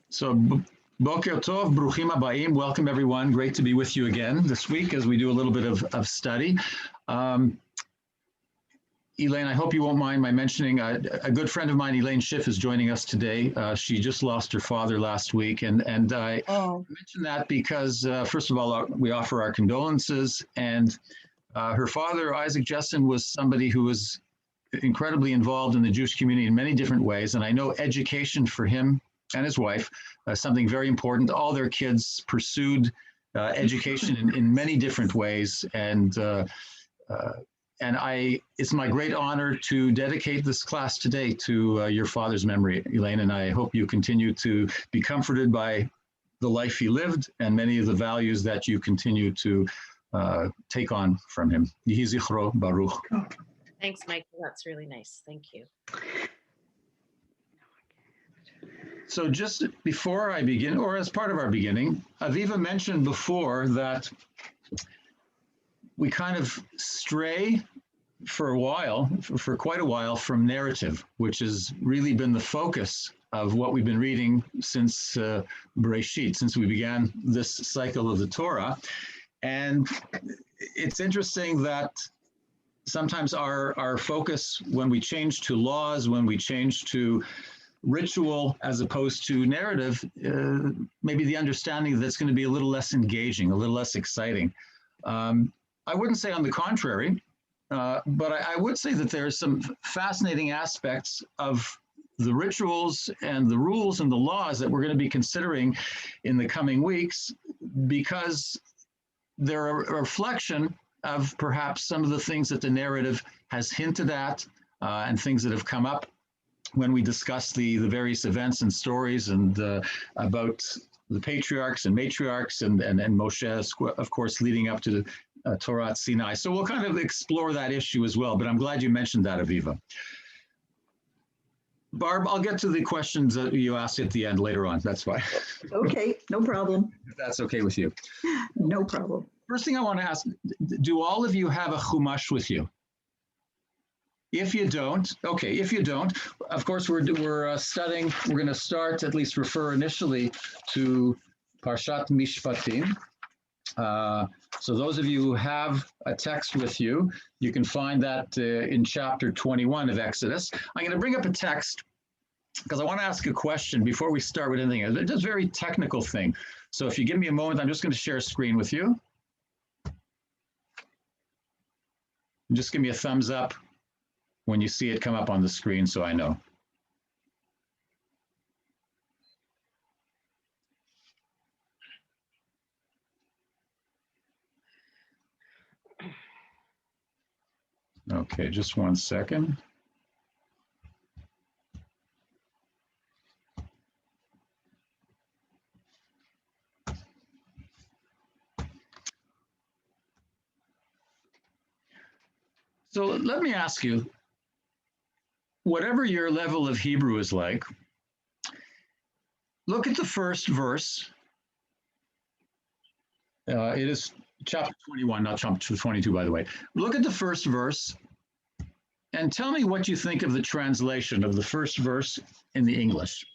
So, Boker Tov, Bruchim Habayim. Welcome, everyone. Great to be with you again this week as we do a little bit of study. Elaine, I hope you won't mind my mentioning a good friend of mine, Elaine Schiff, is joining us today. She just lost her father last week, and I mention that because, first of all, we offer our condolences, and her father, Isaac Jessen, was somebody who was incredibly involved in the Jewish community in many different ways, and I know education for him and his wife, something very important. All their kids pursued education in many different ways, and it's my great honor to dedicate this class today to your father's memory, Elaine, and I hope you continue to be comforted by the life he lived and many of the values that you continue to take on from him. Yehi zichro baruch. Thanks, Michael. That's really nice. Thank you. So just before I begin, or as part of our beginning, Aviva mentioned before that we kind of stray for a while, for quite a while, from narrative, which has really been the focus of what we've been reading since Bereshit, since we began this cycle of the Torah. And it's interesting that sometimes our focus, when we change to laws, when we change to ritual as opposed to narrative, maybe the understanding that's going to be a little less engaging, a little less exciting. I wouldn't say on the contrary, but I would say that there are some fascinating aspects of the rituals and the rules and the laws that we're going to be considering in the coming weeks, because they're a reflection of perhaps some of the things that the narrative has hinted at and things that have come up when we discuss the various events and stories and about the patriarchs and matriarchs and Moshe, of course, leading up to Torah at Sinai. So we'll kind of explore that issue as well, but I'm glad you mentioned that, Aviva. Barb, I'll get to the questions that you asked at the end later on. That's fine. Okay, no problem. If that's okay with you. No problem. First thing I want to ask, do all of you have a Chumash with you? If you don't, okay, if you don't, of course, we're studying, we're going to start, at least refer initially to Parashat Mishpatim. So those of you who have a text with you, you can find that in chapter 21 of Exodus. I'm going to bring up a text because I want to ask a question before we start with anything. It's just a very technical thing. So if you give me a moment, I'm just going to share a screen with you. Just give me a thumbs up when you see it come up on the screen so I know. Okay, just 1 second. So let me ask you, whatever your level of Hebrew is like, look at the first verse. It is chapter 21, not chapter 22, by the way. Look at the first verse and tell me what you think of the translation of the first verse in the English.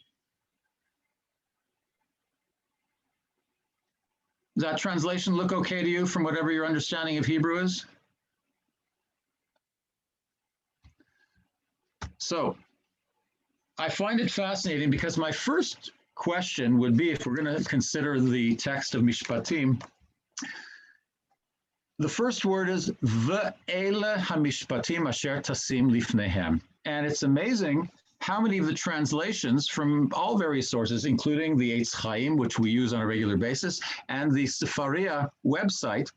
Does that translation look okay to you from whatever your understanding of Hebrew is? So I find it fascinating because my first question would be, if we're going to consider the text of Mishpatim, the first word is Ve'ele hamishpatim asher tasim lifnehem. And it's amazing how many of the translations from all various sources, including the Eitz Chaim, which we use on a regular basis, and the Sefaria website,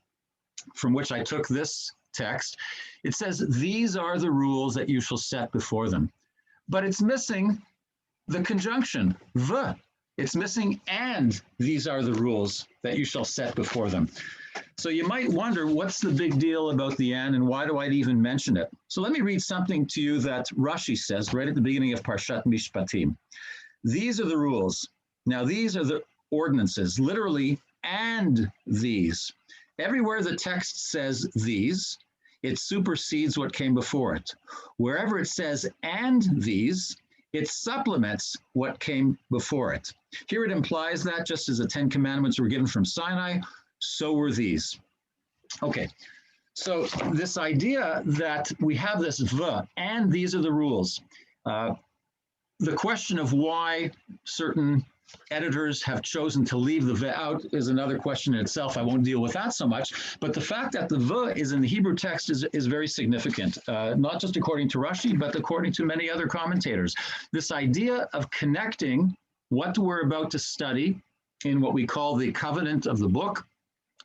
from which I took this text, it says, these are the rules that you shall set before them. But it's missing the conjunction, v. It's missing, and these are the rules that you shall set before them. So you might wonder, what's the big deal about the and why do I even mention it? So let me read something to you that Rashi says right at the beginning of Parashat Mishpatim. These are the rules. Now these are the ordinances, literally, and these. Everywhere the text says these, it supersedes what came before it. Wherever it says and these, It supplements what came before it. Here it implies that just as the 10 Commandments were given from Sinai, so were these. Okay, so this idea that we have this v, and these are the rules. The question of why certain editors have chosen to leave the v out is another question in itself. I won't deal with that so much, but the fact that the v is in the Hebrew text is very significant, not just according to Rashi, but according to many other commentators. This idea of connecting what we're about to study in what we call the covenant of the book,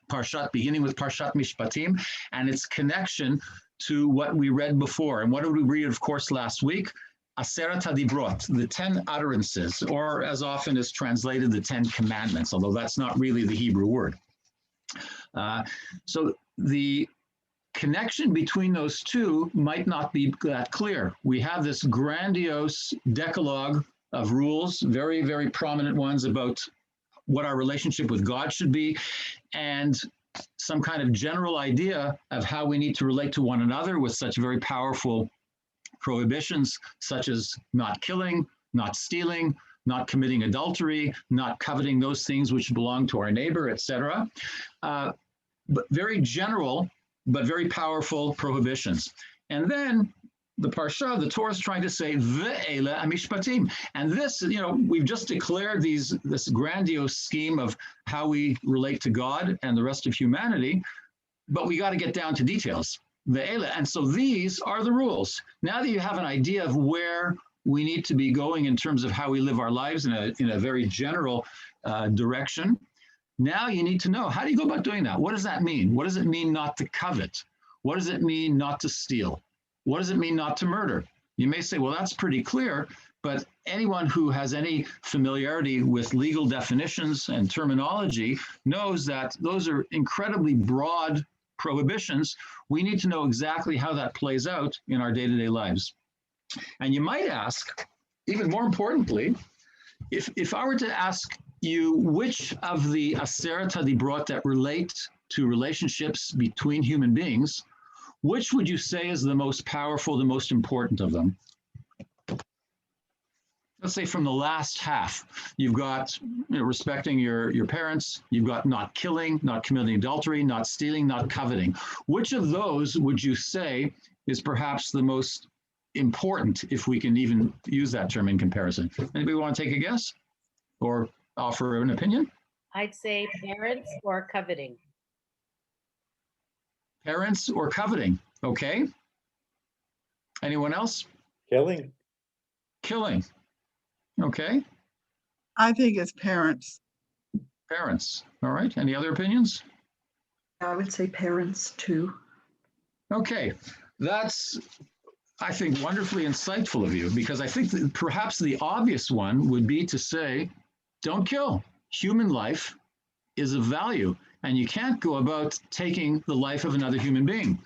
Parashat, beginning with Parashat Mishpatim, and its connection to what we read before. And what did we read, of course, last week? Aseret HaDibrot, the 10 utterances, or as often is translated, the 10 commandments, although that's not really the Hebrew word. So the connection between those two might not be that clear. We have this grandiose decalogue of rules, very, very prominent ones about what our relationship with God should be, and some kind of general idea of how we need to relate to one another with such very powerful prohibitions, such as not killing, not stealing, not committing adultery, not coveting those things which belong to our neighbor, etc. But very general, but very powerful prohibitions. And then the Parashah, the Torah is trying to say, Ve'ele amishpatim. And this, we've just declared this grandiose scheme of how we relate to God and the rest of humanity, but we got to get down to details. Ve'ele. And so these are the rules. Now that you have an idea of where we need to be going in terms of how we live our lives in a very general direction, now you need to know, how do you go about doing that? What does that mean? What does it mean not to covet? What does it mean not to steal? What does it mean not to murder? You may say, well, that's pretty clear, but anyone who has any familiarity with legal definitions and terminology knows that those are incredibly broad prohibitions. We need to know exactly how that plays out in our day-to-day lives. And you might ask, even more importantly, if I were to ask you which of the Aseret HaDibrot that relate to relationships between human beings, which would you say is the most powerful, the most important of them? Let's say from the last half, you've got respecting your parents, you've got not killing, not committing adultery, not stealing, not coveting. Which of those would you say is perhaps the most important, if we can even use that term in comparison? Anybody want to take a guess or offer an opinion? I'd say parents or coveting. Parents or coveting, okay. Anyone else? Killing. Killing, okay. I think it's parents. Parents, all right. Any other opinions? I would say parents too. Okay, that's, I think, wonderfully insightful of you, because I think that perhaps the obvious one would be to say, don't kill. Human life is of value, and you can't go about taking the life of another human being.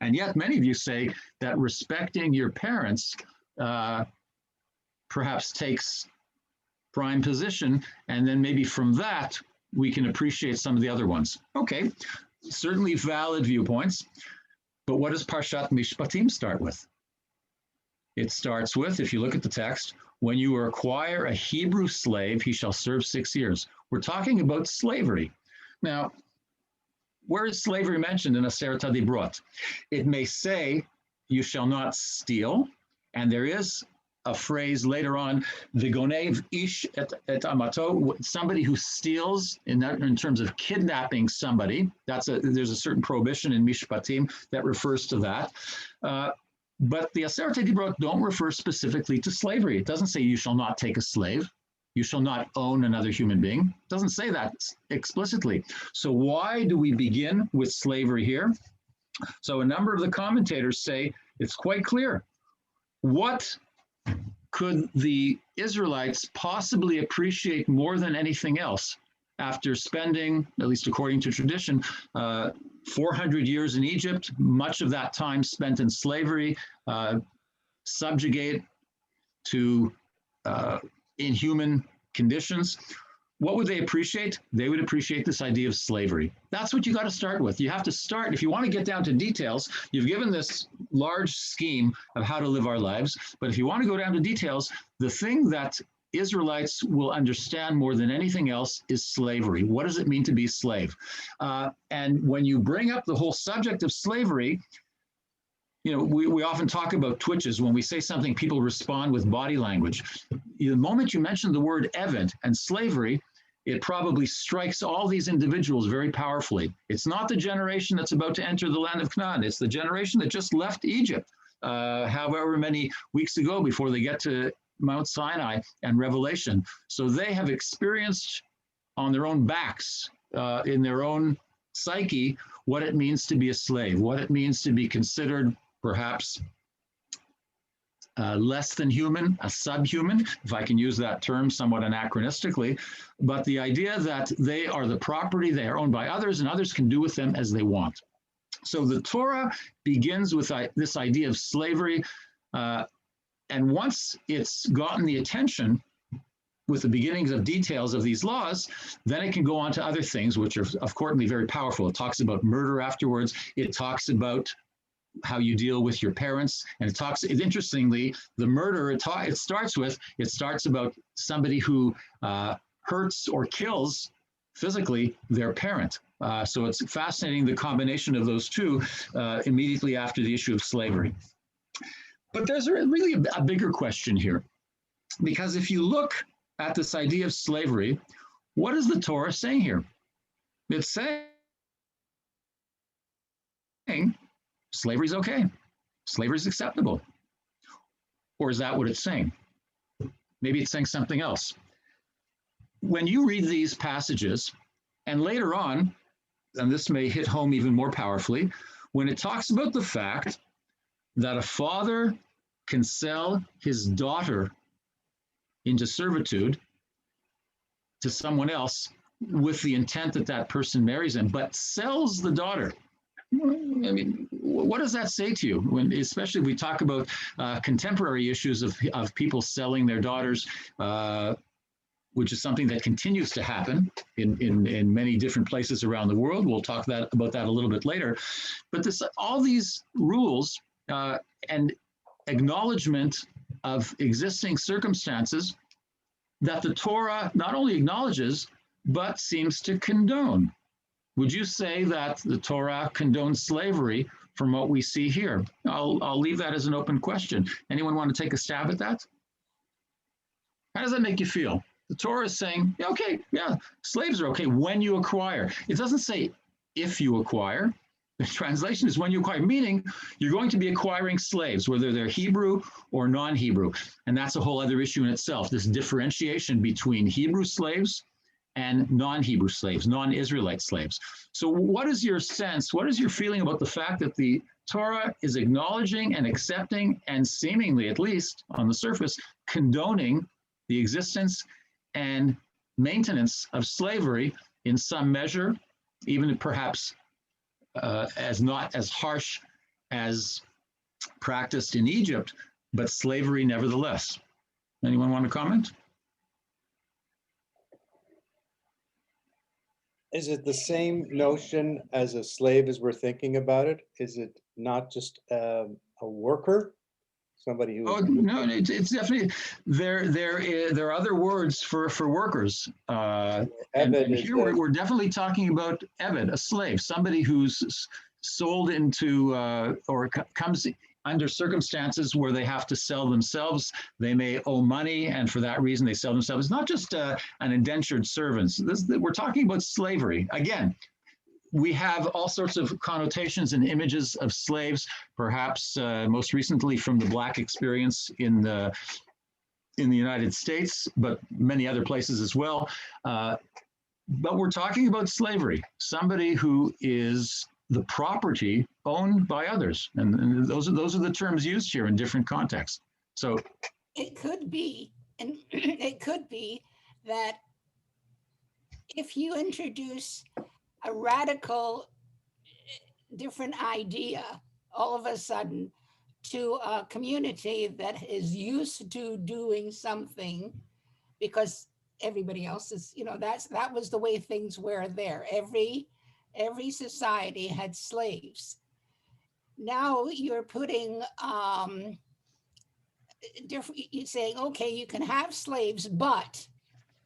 And yet many of you say that respecting your parents perhaps takes prime position, and then maybe from that, we can appreciate some of the other ones. Okay, certainly valid viewpoints, but what does Parashat Mishpatim start with? It starts with, if you look at the text, when you acquire a Hebrew slave, he shall serve 6 years. We're talking about slavery. Now, where is slavery mentioned in Aseret HaDibrot? It may say, you shall not steal, and there is a phrase later on, Vigonev ish et amato, somebody who steals in terms of kidnapping somebody. There's a certain prohibition in Mishpatim that refers to that. But the Aseret HaDibrot don't refer specifically to slavery. It doesn't say you shall not take a slave. You shall not own another human being. It doesn't say that explicitly. So why do we begin with slavery here? So a number of the commentators say it's quite clear. What could the Israelites possibly appreciate more than anything else after spending, at least according to tradition, 400 years in Egypt, much of that time spent in slavery, subjugate to inhuman conditions? What would they appreciate? They would appreciate this idea of slavery. That's what you got to start with. You have to start, if you want to get down to details, you've given this large scheme of how to live our lives. But if you want to go down to details, the thing that Israelites will understand more than anything else is slavery. What does it mean to be a slave? And when you bring up the whole subject of slavery, we often talk about twitches. When we say something, people respond with body language. The moment you mention the word eved and slavery, it probably strikes all these individuals very powerfully. It's not the generation that's about to enter the land of Canaan. It's the generation that just left Egypt, however many weeks ago before they get to Mount Sinai and Revelation. So they have experienced on their own backs, in their own psyche, what it means to be a slave, what it means to be considered perhaps less than human, a subhuman, if I can use that term somewhat anachronistically, but the idea that they are the property, they are owned by others, and others can do with them as they want. So the Torah begins with this idea of slavery, and once it's gotten the attention with the beginnings of details of these laws, then it can go on to other things, which are, of course, very powerful. It talks about murder afterwards. It talks about how you deal with your parents. And interestingly, the murder it starts about somebody who hurts or kills physically their parent. So it's fascinating, the combination of those two immediately after the issue of slavery. But there's really a bigger question here, because if you look at this idea of slavery, what is the Torah saying here? It's saying slavery is okay. Slavery is acceptable. Or is that what it's saying? Maybe it's saying something else. When you read these passages, and later on, and this may hit home even more powerfully, when it talks about the fact that a father can sell his daughter into servitude to someone else with the intent that that person marries him, but sells the daughter. I mean, what does that say to you? When, especially, we talk about contemporary issues of people selling their daughters, which is something that continues to happen in many different places around the world. We'll talk about that a little bit later. But all these rules and acknowledgement of existing circumstances that the Torah not only acknowledges, but seems to condone. Would you say that the Torah condones slavery from what we see here? I'll leave that as an open question. Anyone want to take a stab at that? How does that make you feel? The Torah is saying, okay, yeah, slaves are okay when you acquire. It doesn't say if you acquire. The translation is when you acquire, meaning you're going to be acquiring slaves, whether they're Hebrew or non-Hebrew. And that's a whole other issue in itself, this differentiation between Hebrew slaves and non-Hebrew slaves, non-Israelite slaves. So what is your sense, what is your feeling about the fact that the Torah is acknowledging and accepting and seemingly, at least on the surface, condoning the existence and maintenance of slavery in some measure, even perhaps as not as harsh as practiced in Egypt, but slavery nevertheless? Anyone want to comment? Is it the same notion as a slave as we're thinking about it? Is it not just a worker, somebody who? Oh no, it's definitely there are other words for workers. And here we're definitely talking about eved, a slave, somebody who's sold into or comes under circumstances where they have to sell themselves. They may owe money, and for that reason they sell themselves. It's not just an indentured servant. We're talking about slavery. Again, we have all sorts of connotations and images of slaves, perhaps most recently from the Black experience in the United States, but many other places as well. But we're talking about slavery, somebody who is the property owned by others. And those are the terms used here in different contexts. So it could be, and it could be that if you introduce a radical different idea all of a sudden to a community that is used to doing something because everybody else is, that was the way things were there. Every society had slaves. now you're putting different, you're saying, okay, you can have slaves, but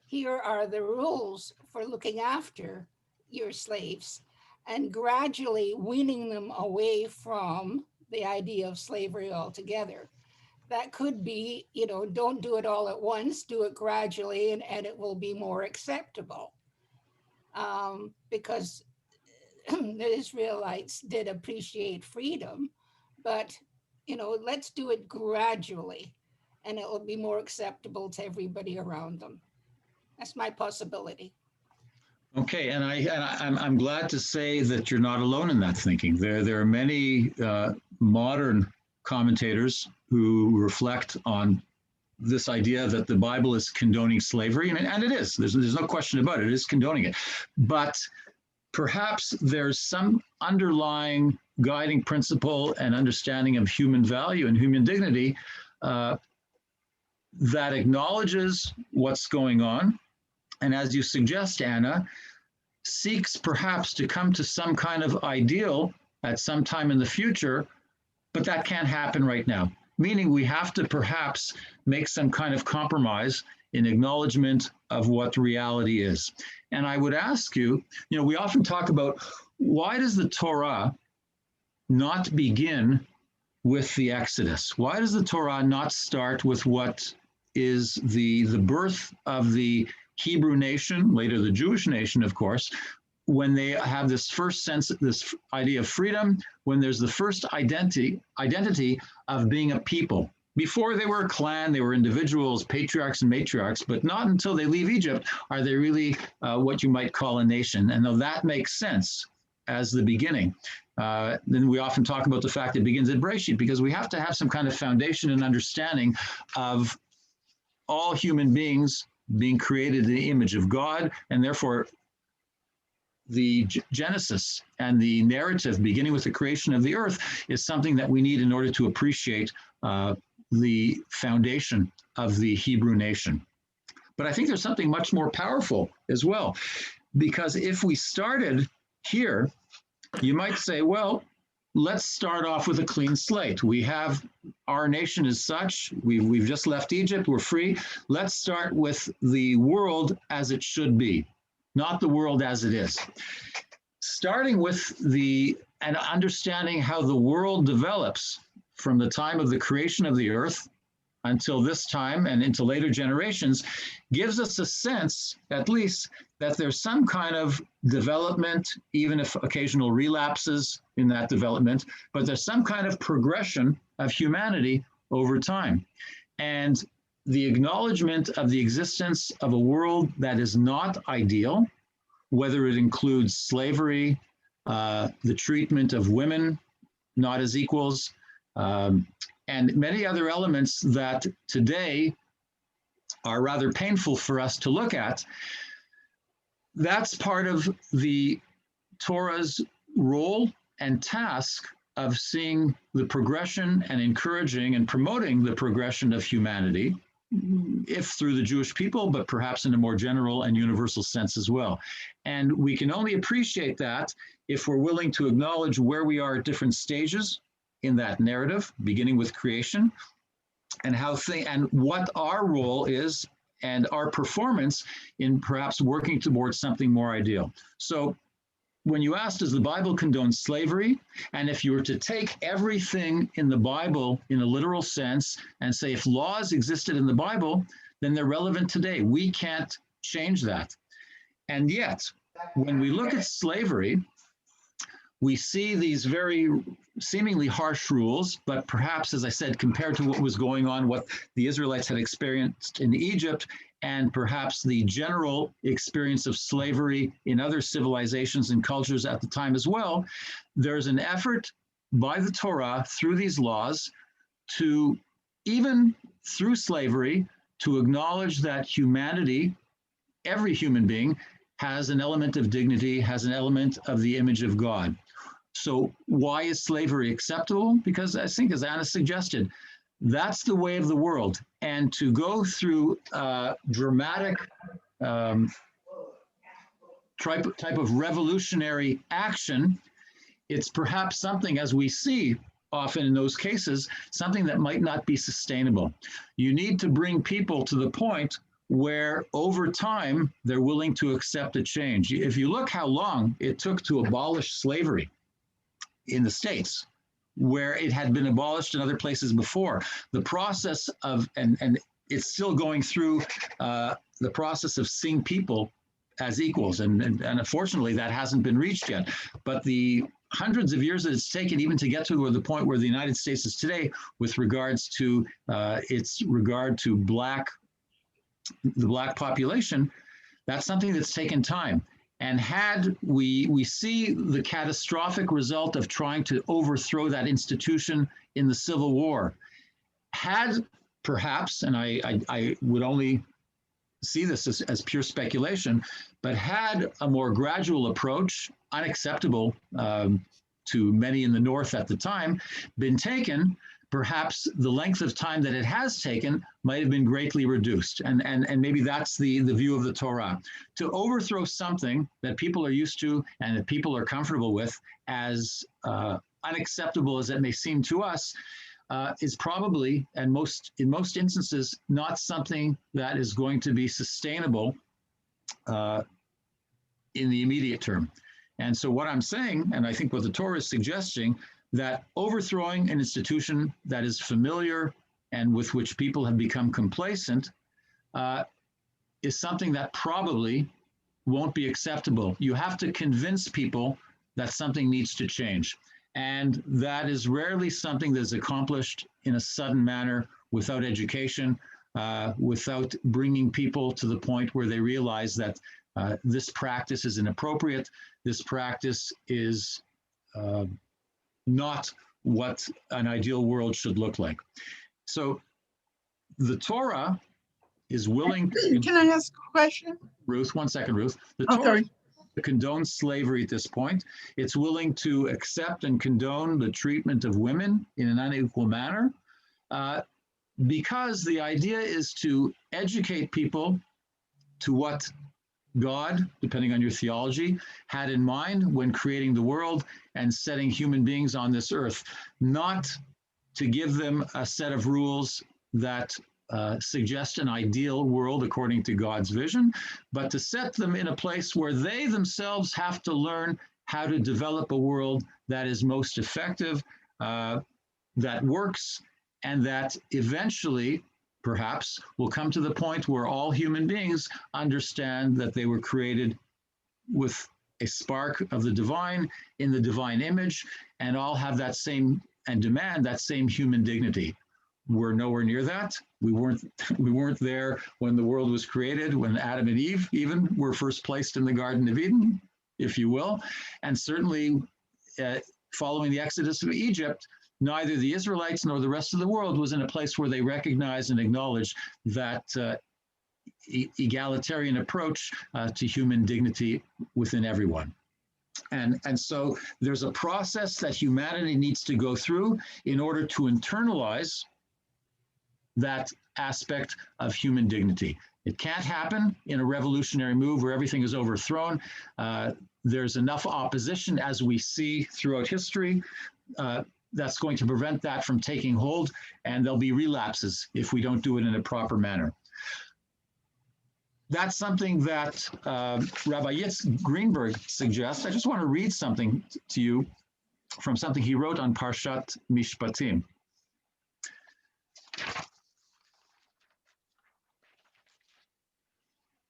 here are the rules for looking after your slaves, and gradually weaning them away from the idea of slavery altogether. That could be, don't do it all at once, do it gradually, and it will be more acceptable. Because the Israelites did appreciate freedom, but let's do it gradually, and it will be more acceptable to everybody around them. That's my possibility. Okay, and I'm glad to say that you're not alone in that thinking. There are many modern commentators who reflect on this idea that the Bible is condoning slavery, and it is. There's no question about it. It is condoning it, but perhaps there's some underlying guiding principle and understanding of human value and human dignity that acknowledges what's going on, and as you suggest, Anna, seeks perhaps to come to some kind of ideal at some time in the future, but that can't happen right now. Meaning we have to perhaps make some kind of compromise in acknowledgement of what reality is. And I would ask you, we often talk about, why does the Torah not begin with the Exodus? Why does the Torah not start with what is the birth of the Hebrew nation, later the Jewish nation, of course, when they have this first sense, this idea of freedom, when there's the first identity of being a people? Before they were a clan, they were individuals, patriarchs and matriarchs, but not until they leave Egypt are they really what you might call a nation. And though that makes sense as the beginning, then we often talk about the fact that it begins at Bereshit, because we have to have some kind of foundation and understanding of all human beings being created in the image of God, and therefore the Genesis and the narrative beginning with the creation of the earth is something that we need in order to appreciate the foundation of the Hebrew nation. But I think there's something much more powerful as well, because if we started here, you might say, well, let's start off with a clean slate. We have our nation as such. We've just left Egypt. We're free. Let's start with the world as it should be, not the world as it is. Starting with and understanding how the world develops from the time of the creation of the earth until this time and into later generations gives us a sense, at least, that there's some kind of development, even if occasional relapses in that development, but there's some kind of progression of humanity over time. And the acknowledgement of the existence of a world that is not ideal, whether it includes slavery, the treatment of women not as equals, and many other elements that today are rather painful for us to look at. That's part of the Torah's role and task of seeing the progression and encouraging and promoting the progression of humanity, if through the Jewish people, but perhaps in a more general and universal sense as well. And we can only appreciate that if we're willing to acknowledge where we are at different stages in that narrative, beginning with creation, and and what our role is and our performance in perhaps working towards something more ideal. So when you asked, does the Bible condone slavery? And if you were to take everything in the Bible in a literal sense and say, if laws existed in the Bible, then they're relevant today. We can't change that. And yet, when we look at slavery, we see these very seemingly harsh rules, but perhaps, as I said, compared to what was going on, what the Israelites had experienced in Egypt, and perhaps the general experience of slavery in other civilizations and cultures at the time as well, there's an effort by the Torah through these laws to, even through slavery, to acknowledge that humanity, every human being, has an element of dignity, has an element of the image of God. So why is slavery acceptable? Because I think, as Anna suggested, that's the way of the world. And to go through dramatic type of revolutionary action it's perhaps something, as we see often in those cases, something that might not be sustainable. You need to bring people to the point where over time they're willing to accept a change. If you look how long it took to abolish slavery in the States, where it had been abolished in other places before, the process of, and it's still going through the process of seeing people as equals. And unfortunately, that hasn't been reached yet. But the hundreds of years that it's taken even to get to the point where the United States is today with regards to its regard to the Black population, that's something that's taken time. And had we see the catastrophic result of trying to overthrow that institution in the Civil War, had perhaps, and I would only see this as pure speculation, but had a more gradual approach, unacceptable to many in the North at the time, been taken, perhaps the length of time that it has taken might have been greatly reduced. And maybe that's the view of the Torah. To overthrow something that people are used to and that people are comfortable with, as unacceptable as it may seem to us, is probably, and in most instances, not something that is going to be sustainable in the immediate term. And so what I'm saying, and I think what the Torah is suggesting, that overthrowing an institution that is familiar and with which people have become complacent is something that probably won't be acceptable. You have to convince people that something needs to change. And that is rarely something that is accomplished in a sudden manner without education, without bringing people to the point where they realize that this practice is inappropriate. This practice is not what an ideal world should look like. So the Torah is willing to... Can I ask a question? Ruth, 1 second, Ruth. The Oh, Torah sorry. condones slavery at this point. It's willing to accept and condone the treatment of women in an unequal manner because the idea is to educate people to what God, depending on your theology, had in mind when creating the world and setting human beings on this earth, not to give them a set of rules that suggest an ideal world according to God's vision, but to set them in a place where they themselves have to learn how to develop a world that is most effective, that works, and that eventually perhaps will come to the point where all human beings understand that they were created with a spark of the divine in the divine image and all have that same and demand that same human dignity. We're nowhere near that. We weren't there when the world was created, when Adam and Eve even were first placed in the Garden of Eden, if you will. And certainly following the Exodus of Egypt, neither the Israelites nor the rest of the world was in a place where they recognized and acknowledged that egalitarian approach to human dignity within everyone. And so there's a process that humanity needs to go through in order to internalize that aspect of human dignity. It can't happen in a revolutionary move where everything is overthrown. There's enough opposition, as we see throughout history, that's going to prevent that from taking hold, and there'll be relapses if we don't do it in a proper manner. That's something that Rabbi Yitzhak Greenberg suggests. I just want to read something to you from something he wrote on Parashat Mishpatim.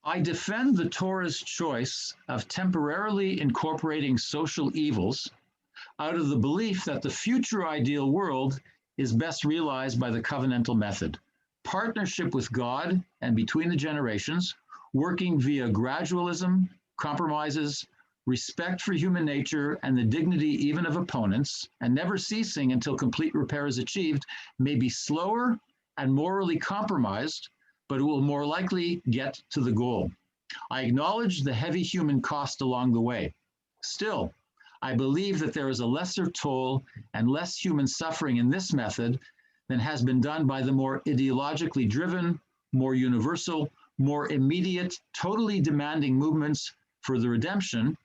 I defend the Torah's choice of temporarily incorporating social evils out of the belief that the future ideal world is best realized by the covenantal method, partnership with God and between the generations, working via gradualism, compromises, respect for human nature and the dignity even of opponents, and never ceasing until complete repair is achieved, may be slower and morally compromised, but it will more likely get to the goal. I acknowledge the heavy human cost along the way. Still, I believe that there is a lesser toll and less human suffering in this method than has been done by the more ideologically driven, more universal, more immediate, totally demanding movements for the redemption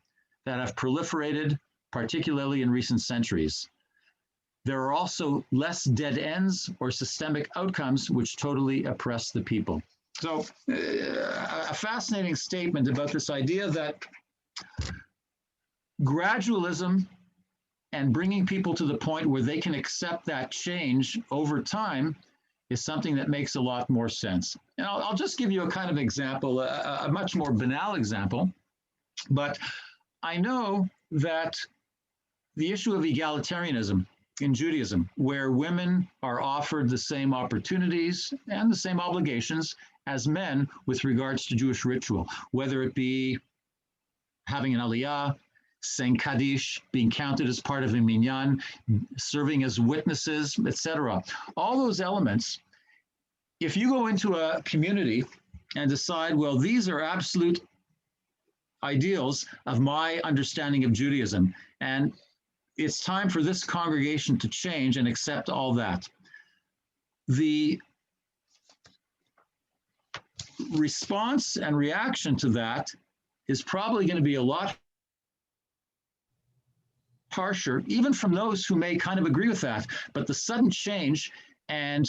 that have proliferated particularly in recent centuries. There are also less dead ends or systemic outcomes which totally oppress the people. So a fascinating statement about this idea that gradualism and bringing people to the point where they can accept that change over time is something that makes a lot more sense. And I'll just give you a kind of example, a much more banal example, but I know that the issue of egalitarianism in Judaism, where women are offered the same opportunities and the same obligations as men with regards to Jewish ritual, whether it be having an aliyah, saying Kaddish, being counted as part of a minyan, serving as witnesses, etc. All those elements, if you go into a community and decide, well, these are absolute ideals of my understanding of Judaism, and it's time for this congregation to change and accept all that. The response and reaction to that is probably going to be a lot harsher, even from those who may kind of agree with that. But the sudden change and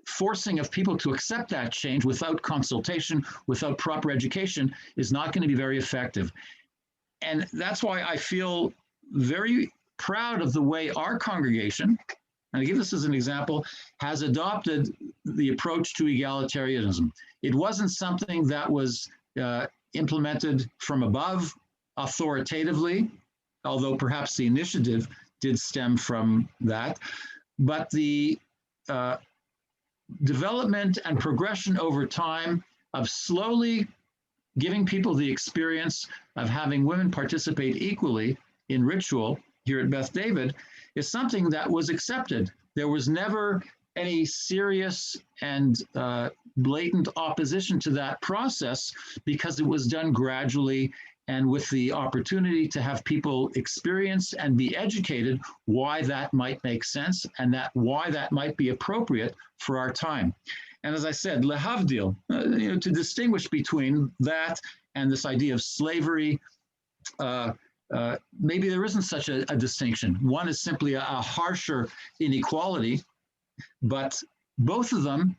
forcing of people to accept that change without consultation, without proper education, is not going to be very effective. And that's why I feel very proud of the way our congregation, and I give this as an example, has adopted the approach to egalitarianism. It wasn't something that was implemented from above authoritatively, although perhaps the initiative did stem from that. But the development and progression over time of slowly giving people the experience of having women participate equally in ritual here at Beth David is something that was accepted. There was never any serious and blatant opposition to that process because it was done gradually and with the opportunity to have people experience and be educated why that might make sense and that why that might be appropriate for our time. And as I said, lehavdil, to distinguish between that and this idea of slavery, maybe there isn't such a distinction. One is simply a harsher inequality, but both of them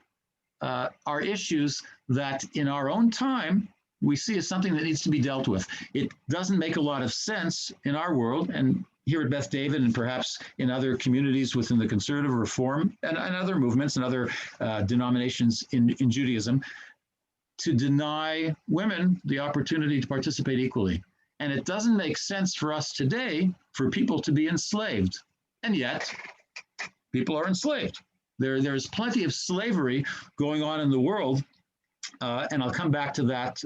are issues that in our own time, we see as something that needs to be dealt with. It doesn't make a lot of sense in our world, and here at Beth David and perhaps in other communities within the conservative reform and other movements and other denominations in Judaism, to deny women the opportunity to participate equally. And it doesn't make sense for us today for people to be enslaved. And yet, people are enslaved. There's plenty of slavery going on in the world, and I'll come back to that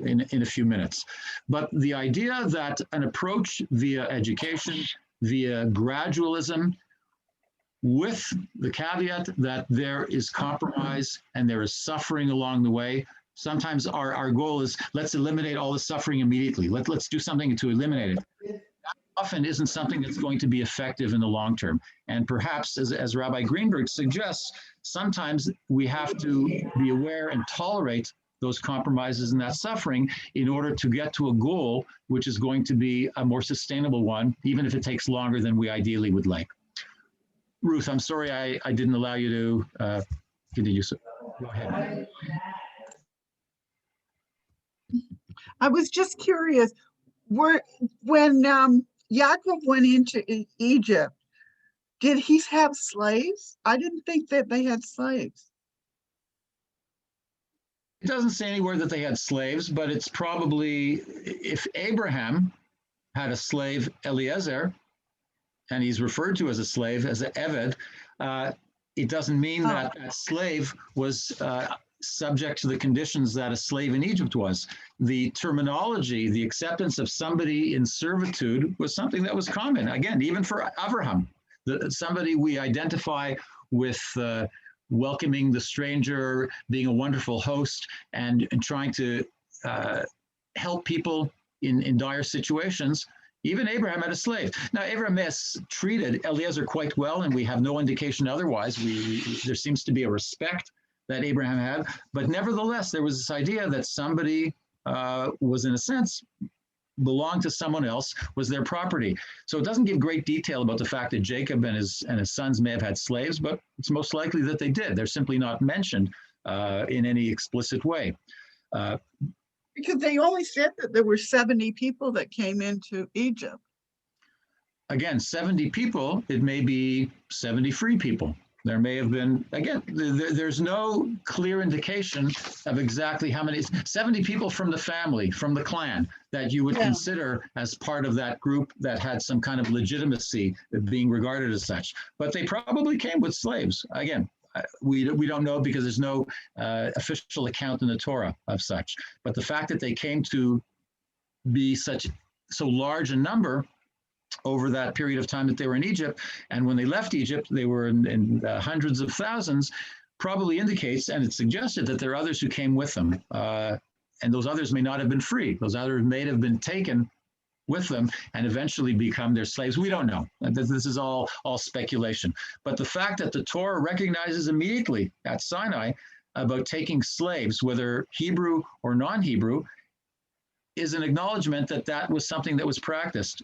in a few minutes. But the idea that an approach via education, via gradualism, with the caveat that there is compromise and there is suffering along the way. Sometimes our goal is, let's eliminate all the suffering immediately. Let's do something to eliminate it. That often isn't something that's going to be effective in the long term. And perhaps, as Rabbi Greenberg suggests, sometimes we have to be aware and tolerate those compromises and that suffering in order to get to a goal which is going to be a more sustainable one, even if it takes longer than we ideally would like. Ruth, I'm sorry I didn't allow you to continue. So go ahead. I was just curious, when Yaakov went into Egypt, did he have slaves? I didn't think that they had slaves. It doesn't say anywhere that they had slaves, but it's probably, if Abraham had a slave, Eliezer, and he's referred to as a slave, as an Eved, it doesn't mean that that slave was subject to the conditions that a slave in Egypt was. The terminology, the acceptance of somebody in servitude was something that was common. Again, even for Abraham, somebody we identify with welcoming the stranger, being a wonderful host, and trying to help people in dire situations. Even Abraham had a slave. Now, Abraham has treated Eliezer quite well, and we have no indication otherwise. There seems to be a respect that Abraham had, but nevertheless, there was this idea that somebody was, in a sense, belonged to someone else, was their property. So it doesn't give great detail about the fact that Jacob and his sons may have had slaves, but it's most likely that they did. They're simply not mentioned in any explicit way. Because they only said that there were 70 people that came into Egypt. Again, 70 people, it may be 70 free people. There may have been, again, there's no clear indication of exactly how many, 70 people from the family, from the clan, that you would consider as part of that group that had some kind of legitimacy being regarded as such. But they probably came with slaves. Again, we don't know because there's no official account in the Torah of such. But the fact that they came to be so large a number over that period of time that they were in Egypt, and when they left Egypt, they were in hundreds of thousands, probably indicates, and it suggested that there are others who came with them. And those others may not have been free. Those others may have been taken with them and eventually become their slaves. We don't know. This is all speculation. But the fact that the Torah recognizes immediately at Sinai about taking slaves, whether Hebrew or non-Hebrew, is an acknowledgement that that was something that was practiced.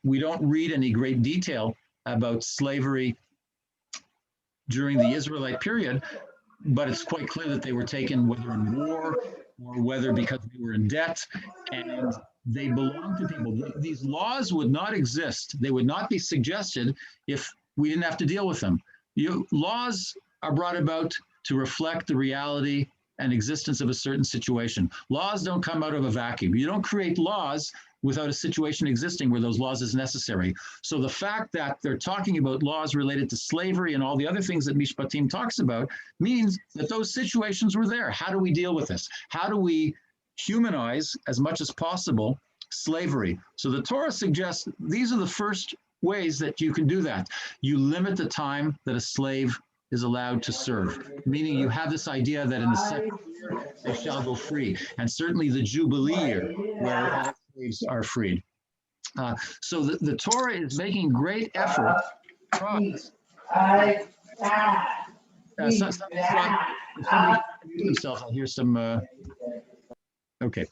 We don't read any great detail about slavery during the Israelite period, but it's quite clear that they were taken whether in war or whether because they were in debt, and they belonged to people. These laws would not exist. They would not be suggested if we didn't have to deal with them. Laws are brought about to reflect the reality and existence of a certain situation. Laws don't come out of a vacuum. You don't create laws without a situation existing where those laws is necessary. So the fact that they're talking about laws related to slavery and all the other things that Mishpatim talks about means that those situations were there. How do we deal with this? How do we humanize as much as possible slavery? So the Torah suggests these are the first ways that you can do that. You limit the time that a slave is allowed to serve, meaning you have this idea that in the second year they shall go free, and certainly the Jubilee year where all slaves are freed. So the Torah is making great effort. Somebody themselves, I hear some. Okay,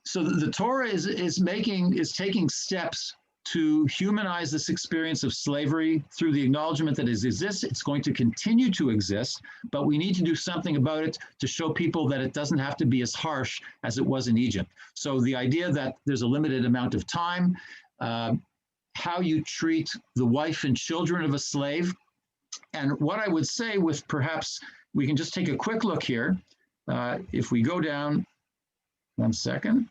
so the Torah is taking steps to humanize this experience of slavery through the acknowledgement that it exists. It's going to continue to exist, but we need to do something about it to show people that it doesn't have to be as harsh as it was in Egypt. So the idea that there's a limited amount of time, how you treat the wife and children of a slave. And what I would say with perhaps, we can just take a quick look here. If we go down, 1 second.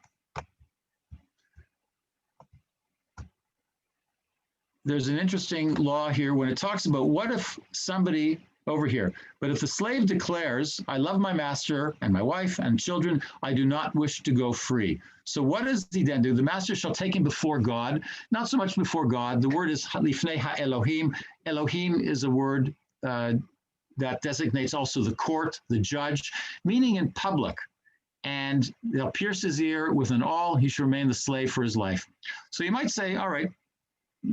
There's an interesting law here when it talks about what if somebody over here, but if the slave declares, I love my master and my wife and children, I do not wish to go free. So what does he then do? The master shall take him before God, not so much before God. The word is lifnei ha-Elohim. Elohim is a word that designates also the court, the judge, meaning in public. And they'll pierce his ear with an awl, he shall remain the slave for his life. So you might say, all right,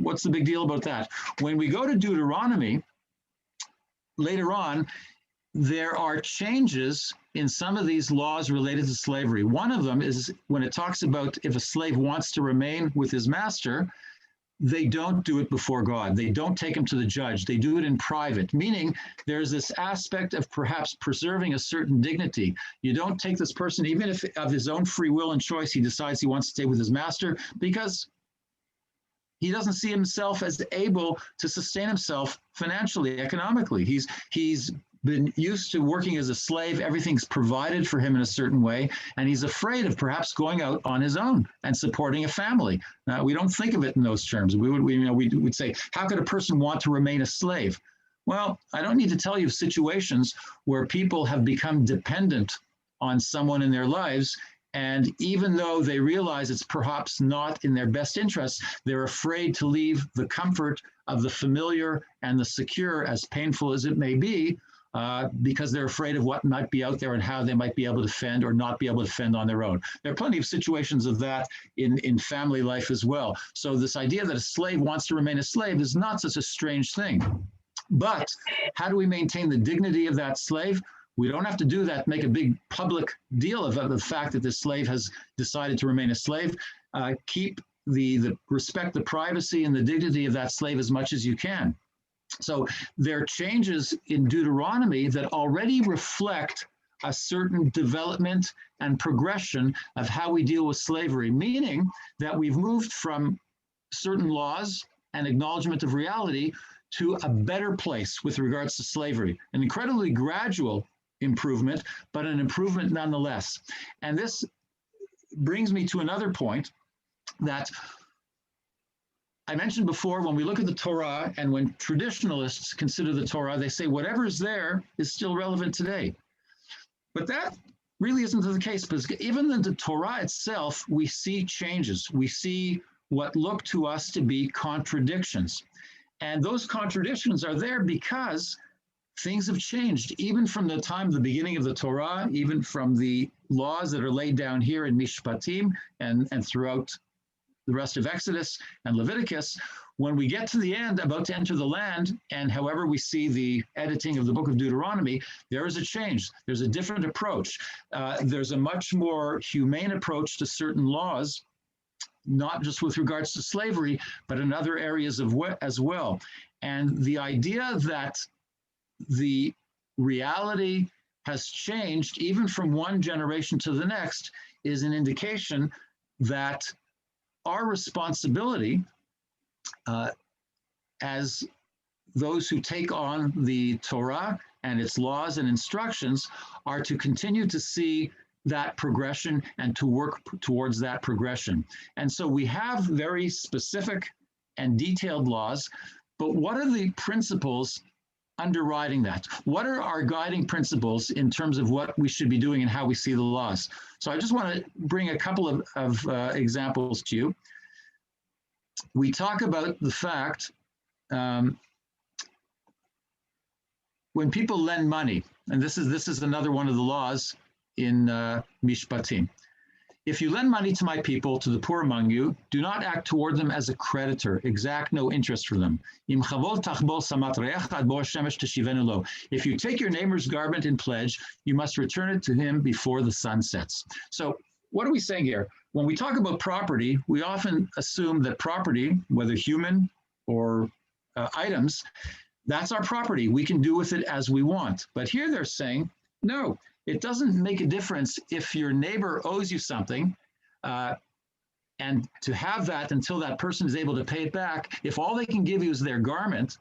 what's the big deal about that? When we go to Deuteronomy, later on, there are changes in some of these laws related to slavery. One of them is when it talks about if a slave wants to remain with his master, they don't do it before God. They don't take him to the judge. They do it in private, meaning there's this aspect of perhaps preserving a certain dignity. You don't take this person, even if of his own free will and choice, he decides he wants to stay with his master, because he doesn't see himself as able to sustain himself financially, economically. He's been used to working as a slave. Everything's provided for him in a certain way, and he's afraid of perhaps going out on his own and supporting a family. Now, we don't think of it in those terms. We would say, how could a person want to remain a slave? Well, I don't need to tell you of situations where people have become dependent on someone in their lives. And even though they realize it's perhaps not in their best interest, they're afraid to leave the comfort of the familiar and the secure, as painful as it may be, because they're afraid of what might be out there and how they might be able to fend or not be able to fend on their own. There are plenty of situations of that in family life as well. So this idea that a slave wants to remain a slave is not such a strange thing. But how do we maintain the dignity of that slave? We don't have to do that, make a big public deal of the fact that the slave has decided to remain a slave. Keep respect the privacy and the dignity of that slave as much as you can. So there are changes in Deuteronomy that already reflect a certain development and progression of how we deal with slavery, meaning that we've moved from certain laws and acknowledgement of reality to a better place with regards to slavery. An incredibly gradual improvement, but an improvement nonetheless. And this brings me to another point that I mentioned before. When we look at the Torah and when traditionalists consider the Torah, they say whatever is there is still relevant today. But that really isn't the case, because even in the Torah itself, we see changes. We see what look to us to be contradictions. And those contradictions are there because things have changed, even from the time of the beginning of the Torah, even from the laws that are laid down here in Mishpatim and throughout the rest of Exodus and Leviticus. When we get to the end, about to enter the land, and however we see the editing of the book of Deuteronomy, there is a change. There's a different approach. There's a much more humane approach to certain laws, not just with regards to slavery, but in other areas as well. And the idea that the reality has changed even from one generation to the next is an indication that our responsibility as those who take on the Torah and its laws and instructions are to continue to see that progression and to work towards that progression. And so we have very specific and detailed laws, but what are the principles underwriting that? What are our guiding principles in terms of what we should be doing and how we see the laws? So I just want to bring a couple of examples to you. We talk about the fact when people lend money, and this is another one of the laws in Mishpatim. If you lend money to my people, to the poor among you, do not act toward them as a creditor. Exact no interest from them. If you take your neighbor's garment in pledge, you must return it to him before the sun sets. So what are we saying here? When we talk about property, we often assume that property, whether human or items, that's our property. We can do with it as we want. But here they're saying, no, it doesn't make a difference if your neighbor owes you something, and to have that until that person is able to pay it back, if all they can give you is their garment,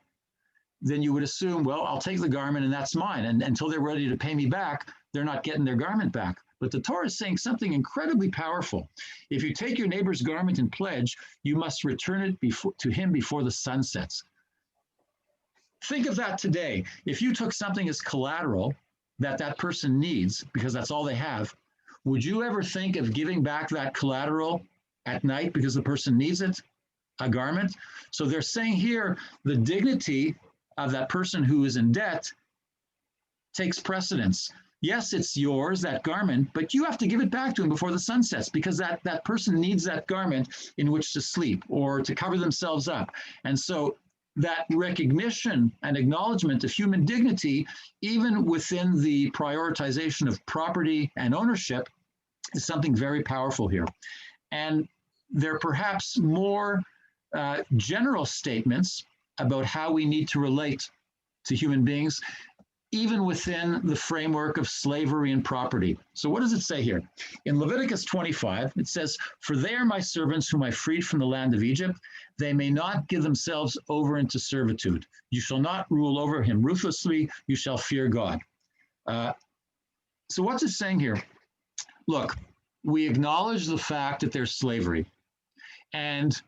then you would assume, well, I'll take the garment and that's mine. And until they're ready to pay me back, they're not getting their garment back. But the Torah is saying something incredibly powerful. If you take your neighbor's garment in pledge, you must return it to him before the sun sets. Think of that today. If you took something as collateral that person needs, because that's all they have, would you ever think of giving back that collateral at night because the person needs it, a garment? So they're saying here, the dignity of that person who is in debt takes precedence. Yes, it's yours, that garment, but you have to give it back to him before the sun sets, because that person needs that garment in which to sleep or to cover themselves up. And so that recognition and acknowledgement of human dignity, even within the prioritization of property and ownership, is something very powerful here. And there are perhaps more general statements about how we need to relate to human beings, even within the framework of slavery and property. So what does it say here? In Leviticus 25, it says, "For they are my servants whom I freed from the land of Egypt. They may not give themselves over into servitude. You shall not rule over him ruthlessly. You shall fear God." So what's it saying here? Look, we acknowledge the fact that there's slavery. And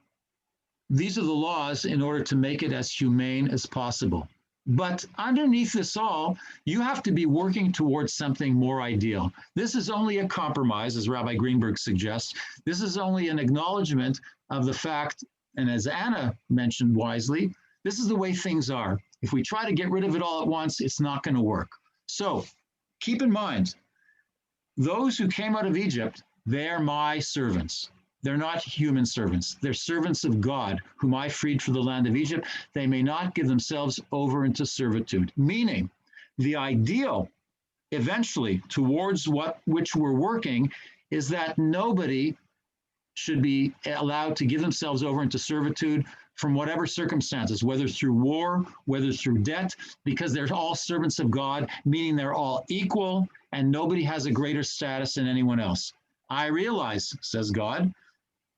these are the laws in order to make it as humane as possible. But underneath this all, you have to be working towards something more ideal. This is only a compromise, as Rabbi Greenberg suggests. This is only an acknowledgement of the fact, and as Anna mentioned wisely, this is the way things are. If we try to get rid of it all at once, it's not going to work. So keep in mind, those who came out of Egypt, they're my servants. They're not human servants. They're servants of God, whom I freed from the land of Egypt. They may not give themselves over into servitude. Meaning, the ideal eventually towards which we're working is that nobody should be allowed to give themselves over into servitude from whatever circumstances, whether through war, whether through debt, because they're all servants of God, meaning they're all equal and nobody has a greater status than anyone else. I realize, says God,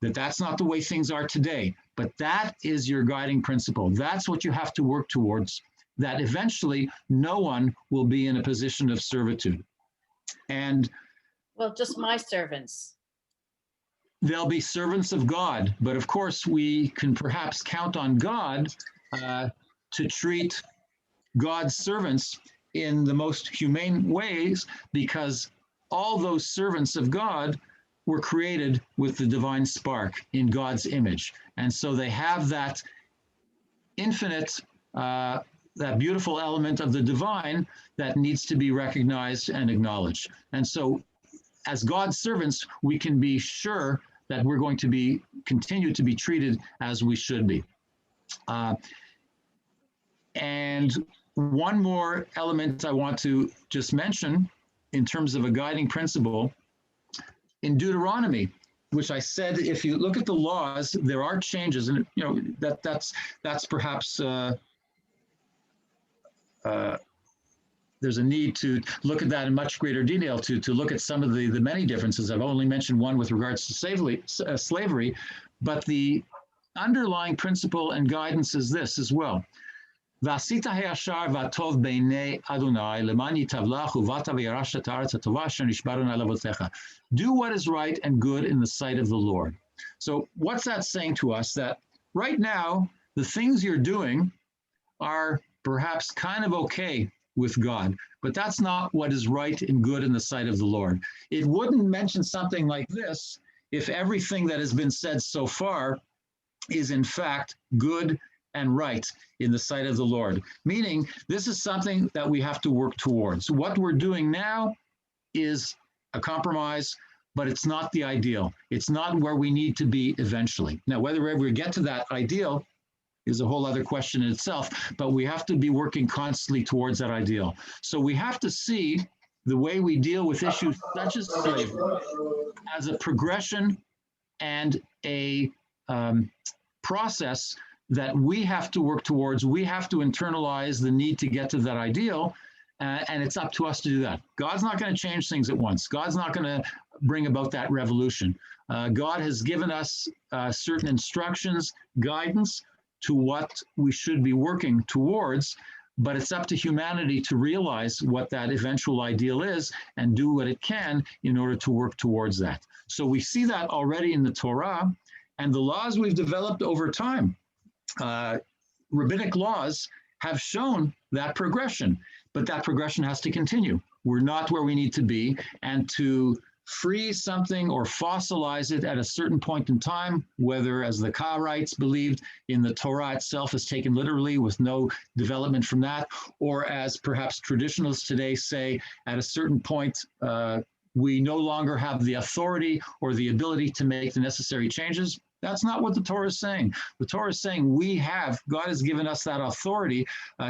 that that's not the way things are today, but that is your guiding principle. That's what you have to work towards, that eventually no one will be in a position of servitude. And Well, just my servants. they'll be servants of God, but of course we can perhaps count on God to treat God's servants in the most humane ways, because all those servants of God were created with the divine spark in God's image. And so they have that infinite, that beautiful element of the divine that needs to be recognized and acknowledged. And so as God's servants, we can be sure that we're going to continue to be treated as we should be. And one more element I want to just mention in terms of a guiding principle in Deuteronomy, which I said, if you look at the laws, there are changes, and that's perhaps there's a need to look at that in much greater detail to look at some of the many differences. I've only mentioned one with regards to slavery, but the underlying principle and guidance is this as well. ועשית הישר והטוב בעיני אדוני למען ייטב לך ובאת וירשת את הארץ הטובה אשר נשבע אדוני לאבותיך. Do what is right and good in the sight of the Lord. So what's that saying to us? That right now, the things you're doing are perhaps kind of okay with God, but that's not what is right and good in the sight of the Lord. It wouldn't mention something like this if everything that has been said so far is in fact good and right in the sight of the Lord. Meaning, this is something that we have to work towards. What we're doing now is a compromise, but it's not the ideal. It's not where we need to be eventually. Now, whether we ever get to that ideal is a whole other question in itself, but we have to be working constantly towards that ideal. So we have to see the way we deal with issues such as slavery as a progression and a process that we have to work towards. We have to internalize the need to get to that ideal, and it's up to us to do that. God's not going to change things at once. God's not going to bring about that revolution. God has given us certain instructions, guidance to what we should be working towards, but it's up to humanity to realize what that eventual ideal is and do what it can in order to work towards that. So we see that already in the Torah and the laws we've developed over time. Rabbinic laws have shown that progression, but that progression has to continue. We're not where we need to be, and to freeze something or fossilize it at a certain point in time, whether as the Karaites believed in the Torah itself is taken literally with no development from that, or as perhaps traditionalists today say, at a certain point, we no longer have the authority or the ability to make the necessary changes. That's not what the Torah is saying. The Torah is saying God has given us that authority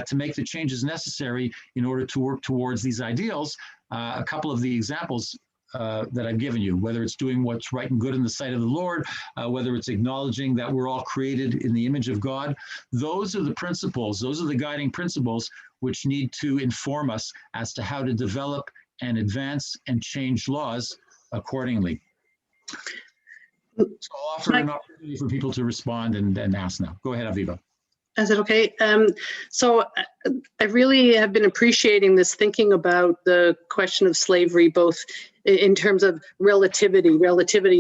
to make the changes necessary in order to work towards these ideals. A couple of the examples that I've given you, whether it's doing what's right and good in the sight of the Lord, whether it's acknowledging that we're all created in the image of God, those are the principles, those are the guiding principles which need to inform us as to how to develop and advance and change laws accordingly. So I'll offer an opportunity for people to respond and ask now. Go ahead, Aviva. Is it okay? So I really have been appreciating this, thinking about the question of slavery, both in terms of relativity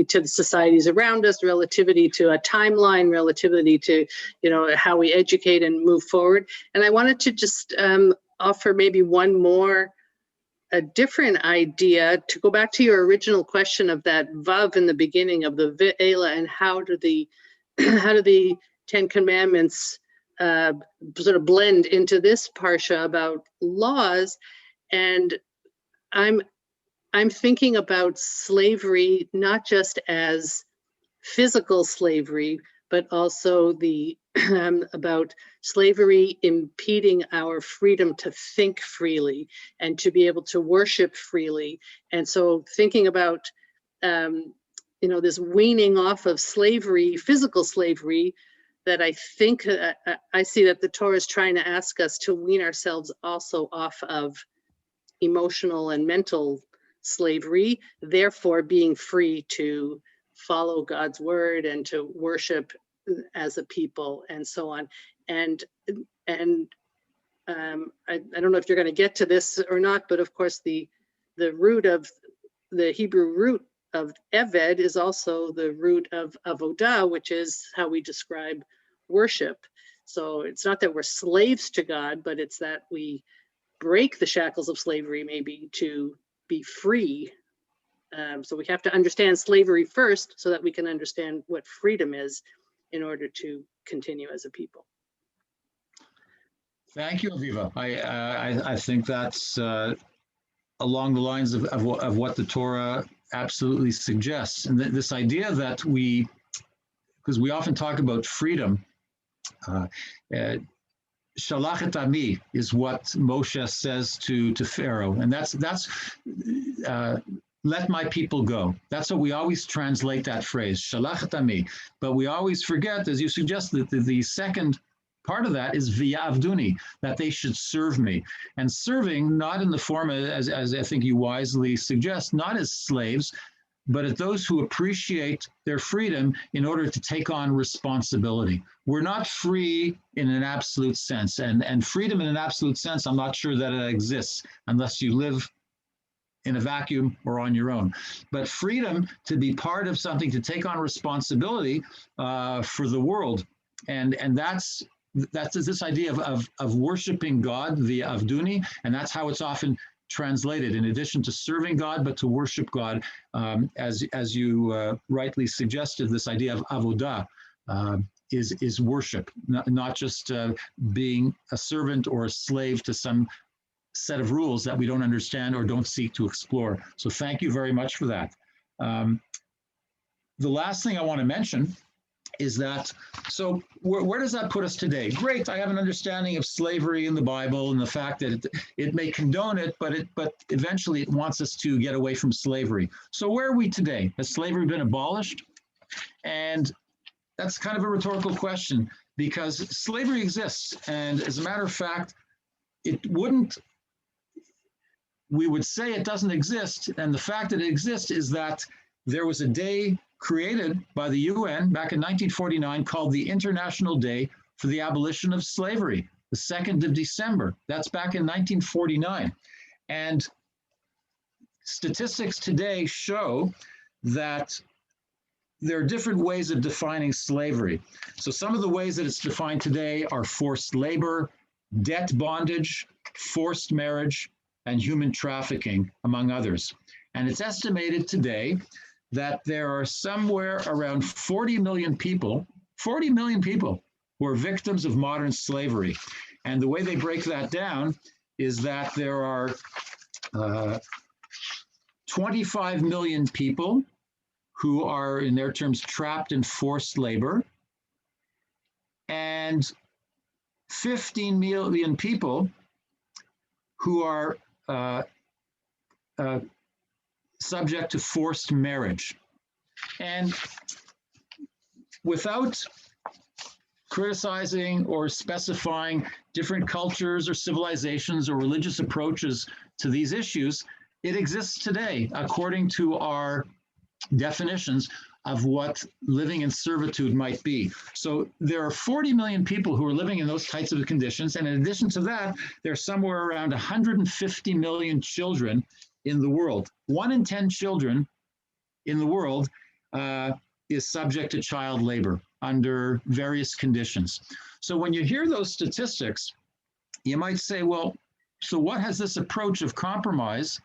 to the societies around us, relativity to a timeline, relativity to, how we educate and move forward. And I wanted to just offer maybe one more, a different idea, to go back to your original question of that vav in the beginning of the ve'ela, and how do the Ten Commandments sort of blend into this parsha about laws. And I'm thinking about slavery not just as physical slavery, but also the about slavery impeding our freedom to think freely and to be able to worship freely. And so thinking about this weaning off of slavery, physical slavery, that I think I see that the Torah is trying to ask us to wean ourselves also off of emotional and mental slavery, therefore being free to follow God's word and to worship as a people and so on. And I don't know if you're going to get to this or not, but of course the root of the Hebrew root of Eved is also the root of avodah, which is how we describe worship. So it's not that we're slaves to God, but it's that we break the shackles of slavery maybe to be free. So we have to understand slavery first so that we can understand what freedom is in order to continue as a people. Thank you, Aviva. I think that's along the lines of what the Torah absolutely suggests. And this idea that because we often talk about freedom, Shalach et ami is what Moshe says to Pharaoh. And that's let my people go. That's what we always translate that phrase, Shalach et ami. But we always forget, as you suggest, that the second part of that is v'yavduni, that they should serve me. And serving, not in the form, as I think you wisely suggest, not as slaves, but as those who appreciate their freedom in order to take on responsibility. We're not free in an absolute sense. And freedom in an absolute sense, I'm not sure that it exists unless you live in a vacuum or on your own. But freedom to be part of something, to take on responsibility for the world. And that's this idea of worshiping God, the avduni, and that's how it's often translated, in addition to serving God, but to worship God, as you rightly suggested. This idea of avodah is worship, not just being a servant or a slave to some set of rules that we don't understand or don't seek to explore. So thank you very much for that. The last thing I want to mention is that, so where does that put us today? Great, I have an understanding of slavery in the Bible and the fact that it may condone it, but eventually it wants us to get away from slavery. So where are we today? Has slavery been abolished? And that's kind of a rhetorical question, because slavery exists. And as a matter of fact, we would say it doesn't exist. And the fact that it exists is that there was a day created by the UN back in 1949 called the International Day for the Abolition of Slavery, the 2nd of December. That's back in 1949. And statistics today show that there are different ways of defining slavery. So some of the ways that it's defined today are forced labor, debt bondage, forced marriage, and human trafficking, among others. And it's estimated today that there are somewhere around 40 million people who are victims of modern slavery. And the way they break that down is that there are 25 million people who are, in their terms, trapped in forced labor, and 15 million people who are subject to forced marriage. And without criticizing or specifying different cultures or civilizations or religious approaches to these issues, it exists today according to our definitions of what living in servitude might be. So there are 40 million people who are living in those types of conditions. And in addition to that, there's somewhere around 150 million children in the world. 1 in 10 children in the world is subject to child labor under various conditions. So when you hear those statistics, you might say, well, so what has this approach of compromise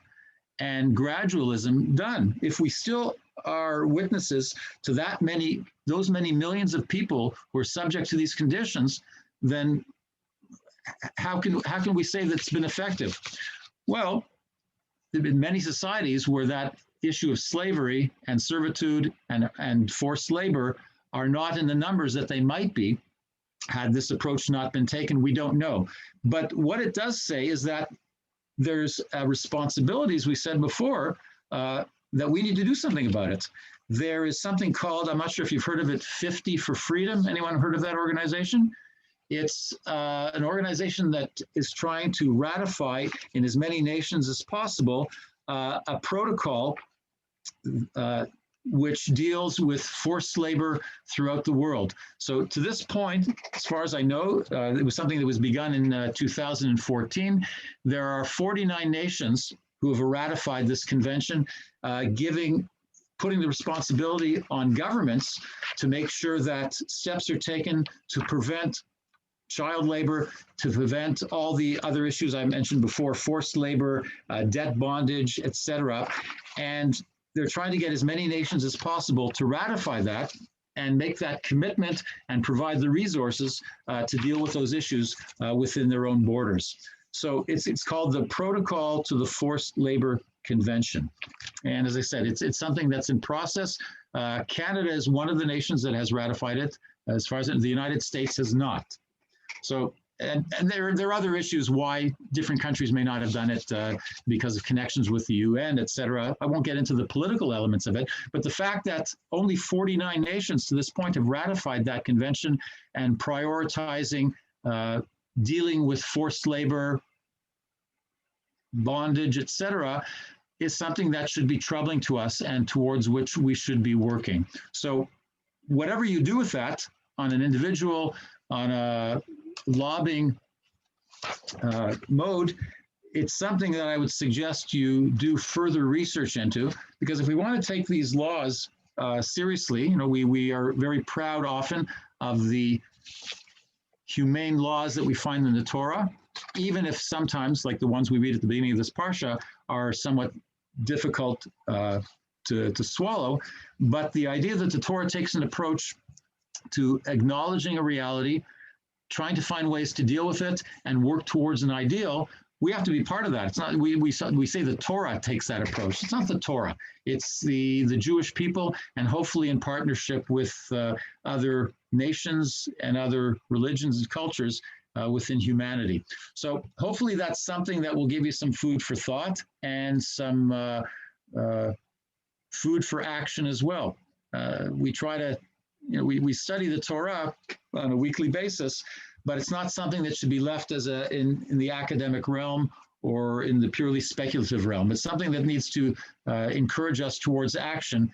and gradualism done? If we still are witnesses to those many millions of people who are subject to these conditions, then how can we say that it's been effective? Well, there have been many societies where that issue of slavery and servitude and forced labor are not in the numbers that they might be had this approach not been taken. We don't know. But what it does say is that there's a responsibility, as we said before, that we need to do something about it. There is something called, I'm not sure if you've heard of it, 50 for Freedom. Anyone heard of that organization? It's an organization that is trying to ratify in as many nations as possible a protocol which deals with forced labor throughout the world. So to this point, as far as I know, it was something that was begun in 2014. There are 49 nations who have ratified this convention, putting the responsibility on governments to make sure that steps are taken to prevent child labor, to prevent all the other issues I mentioned before, forced labor, debt bondage, etc. And they're trying to get as many nations as possible to ratify that and make that commitment and provide the resources to deal with those issues within their own borders. So it's called the Protocol to the Forced Labor Convention. And as I said, it's something that's in process. Canada is one of the nations that has ratified it. As far as the United States has not. So, and there are other issues why different countries may not have done it because of connections with the UN, et cetera. I won't get into the political elements of it, but the fact that only 49 nations to this point have ratified that convention and prioritizing dealing with forced labor, bondage, et cetera, is something that should be troubling to us and towards which we should be working. So whatever you do with that on an individual, on a lobbying mode, it's something that I would suggest you do further research into, because if we want to take these laws seriously, you know, we are very proud often of the humane laws that we find in the Torah, even if sometimes, like the ones we read at the beginning of this Parsha, are somewhat difficult to swallow. But the idea that the Torah takes an approach to acknowledging a reality, trying to find ways to deal with it and work towards an ideal, we have to be part of that. It's not, we say the Torah takes that approach. It's not the Torah. It's the Jewish people, and hopefully in partnership with other nations and other religions and cultures within humanity. So hopefully that's something that will give you some food for thought and some food for action as well. We try to, you know, we study the Torah on a weekly basis, but it's not something that should be left as in the academic realm or in the purely speculative realm. It's something that needs to encourage us towards action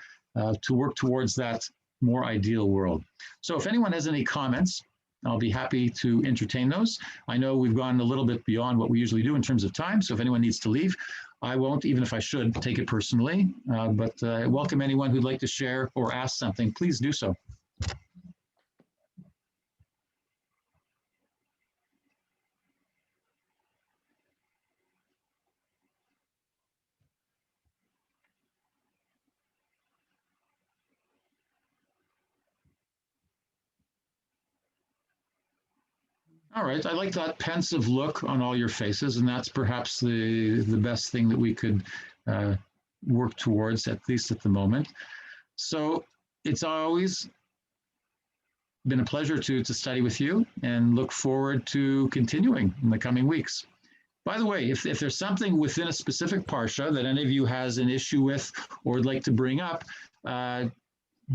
to work towards that more ideal world. So if anyone has any comments, I'll be happy to entertain those. I know we've gone a little bit beyond what we usually do in terms of time, so if anyone needs to leave, I won't, even if I should, take it personally, but I welcome anyone who'd like to share or ask something. Please do so. All right, I like that pensive look on all your faces, and that's perhaps the best thing that we could work towards, at least at the moment. So it's always been a pleasure to study with you, and look forward to continuing in the coming weeks. By the way, if there's something within a specific Parsha that any of you has an issue with or would like to bring up,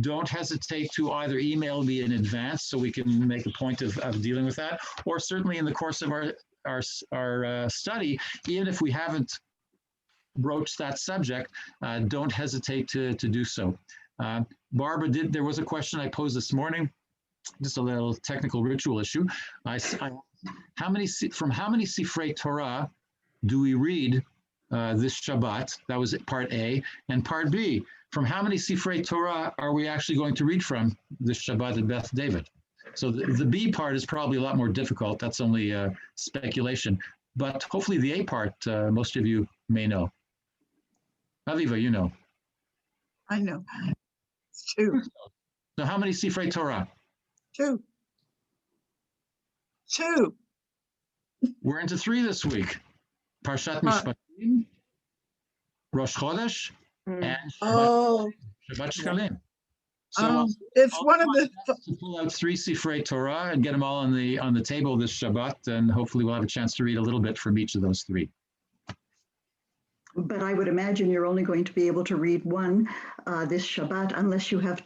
don't hesitate to either email me in advance so we can make a point of dealing with that, or certainly in the course of our study, even if we haven't broached that subject, don't hesitate to do so. Barbara, there was a question I posed this morning, just a little technical ritual issue. From how many Sifrei Torah do we read this Shabbat? That was part A. And part B, from how many Sifrei Torah are we actually going to read from this Shabbat at Beth David? So the B part is probably a lot more difficult. That's only speculation. But hopefully the A part, most of you may know. Aviva, you know. I know. It's two. So how many Sifrei Torah? Two. We're into 3 this week. Parshat Mishpatim, Rosh Chodesh, and Oh, Shabbat Shkalim. So It's I'll one of try the, to pull out 3 Sifrei Torah and get them all on the table this Shabbat, and hopefully we'll have a chance to read a little bit from each of those 3. But I would imagine you're only going to be able to read one this Shabbat unless you have